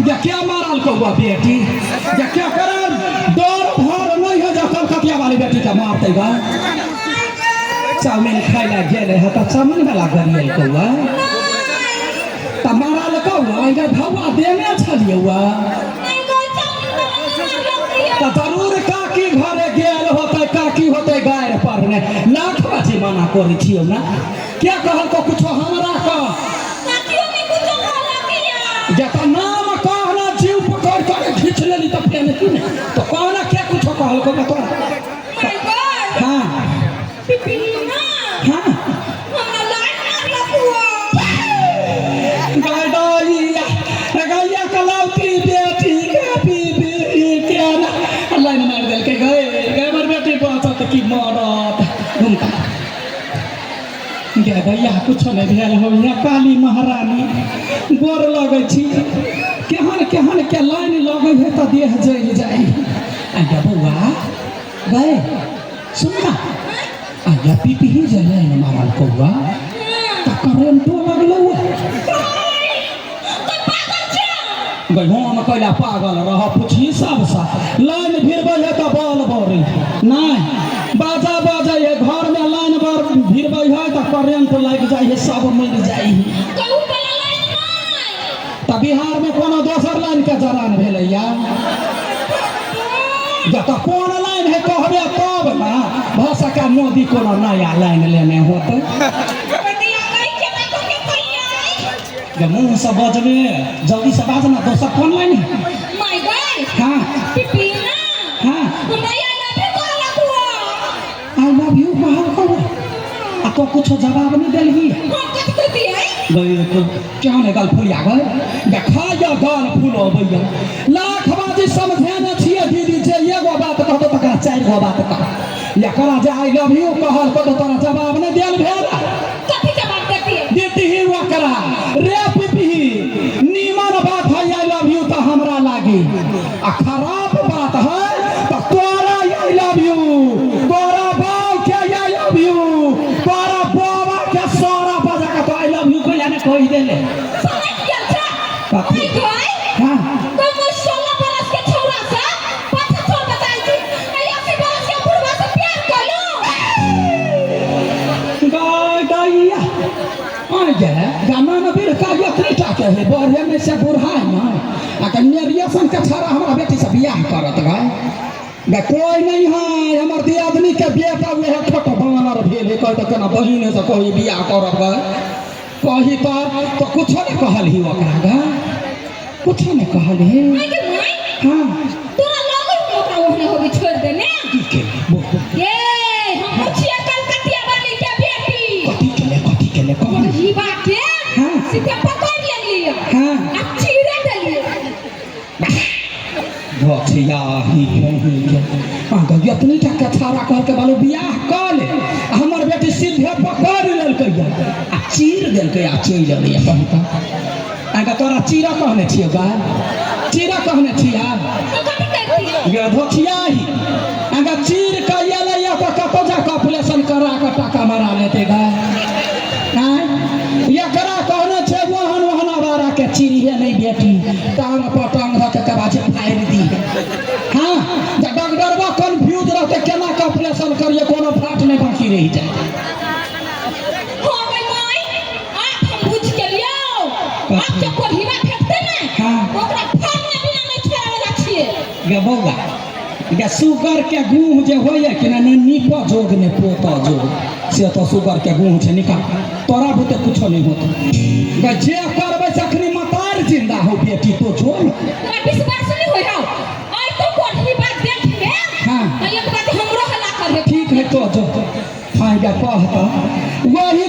या क्या मारल कौआ बेटी या क्या करल डर भर नहीं है जब कलकतिया वाली बेटी का मारते गा चाउमीन खाई ला गेले है तो चाउमीन वाला गरियल कौआ त मारल कौआ इधर भौआ देने छलियौआ तो जरूर काकी घरे गेल होते काकी होते गायर पर ने लाख बाजी मना करी छियो ना क्या कहल को कुछ हमरा का जता नाम कहना जीव पकड़ कर खींच लेली तो फेन की तो कहना क्या कुछ कहल को बता हां हां हमरा लाइन मार लकुआ गाइडा गैया कलावती बेटी के बीबी के ना लाइन मार देल के गए हमर बेटी बात की मरत घुमता गे भैया कुछ नहीं भेल हो यहाँ काली महारानी गोर लगे छी केहन केहन के लाइन लगे है तो देह जल जाए आगे बउआ गए सुनना आगे पीपी जे लाइन मारल कौआ तो करेंटो लगलो गई हम कैला पागल रह पूछी सब सा लाइन भिड़बै है तो बॉल बड़ी नहीं बाजा बाजा ये घर में लाइन बार भिड़बै है तो करेंट लग जाए सब मर जाए तो बिहार में कोनो दोसर लाइन के जरान भेलैया जब कौन लाइन है कहबे तब ना भ सका मोदी कोनो नया लाइन लेने होते मुँह से बजबे जल्दी से बाज ना दोसर कौन लाइन है माय गॉड हां पिपीना हां आई लव यू कहल को आ तो कुछ जवाब नहीं देलही हम कथि कहती है गई तो क्या ने गल फुलिया गए देखा या गल फुलो भैया लाख बाजी समझे न छिए दीदी जे एगो बात कहतो तकरा चार गो बात कह या करा जे आई लव यू कहल को तो तोरा जवाब नहीं देल भेल कथि जवाब देती है देती ही वो करा रे पिपी नीमन बात है आई लव यू तो हमरा लागी आ खराब बात है तो तोरा आई लव यू तोरा बाप के आई लव यू तोरा बाबा के सारा बजा के तो आई लव यू कहला ने कह देले समझ गेल छ कथि हां तो मैं 16 बरस के छौरा से 75 बताई छी 80 बरस के बुढ़वा से प्यार कलो गाइया आ जा गाना में फिर का यात्री टाके है बढ़िया में से बुढ़ा है ना अगर नेरियसन के छाड़ा हमरा बेटी से बियाह करत गए कोई नहीं है हमर दियादनी के बेटा वे है छोट बानर भेल है कह तो केना बहिन से कोई बियाह करब गए कही तो कुछ नहीं कहल ही ओकरा गा कुछ नहीं कहल है हां तोरा लगल ओकरा ओहने होबी छोड़ दे ने के ए हम पुछिया कलकतिया वाली के बेटी कथि केले कौन ही बात के हां सीधे पकड़ लेलिए हां अब चीरे देलिए भछिया ही के आगे इतनी टका छाड़ा कह के बालू बियाह कर ले हमर बेटी सीधे पकड़ लेल कहिया आ चीर देल के आ चोइ लेलिए कहता आगे तोरा चीरा कहने छिए गा चीरा कहने छिया तो कथि कहती गे भछिया ही आगे चीर के एले तो कतो जा ऑपरेशन करा के टाका मारा लेते गा ये करा कहने छे वहन वहन आवारा के चीरी है नहीं बेटी टांग पर टांग रख के बाजे फाड़ दी हां जब डॉक्टरवा कंफ्यूज रहते केना का ऑपरेशन करिए कोनो फाट नहीं बाकी रह जाए हो भाई माई आप हम बुझ के लियो आप के को हीरा फेंकते ना हां ओकरा फाड़ने बिना नहीं छोड़े छिए गे बौआ गे सुगर के गुह जे होय कि ना नीपो जोग ने पोता जोग से तो सुगर के गुह छे निकाल तोरा बुते कुछ नहीं होता गे जे करबे सखनी मतार जिंदा हो बेटी तो जो तोरा विश्वास नहीं होय हो आई तो कोन ही बात देख ले हां एक बात हमरो हला करबे ठीक है तो जो हां गे कहता वही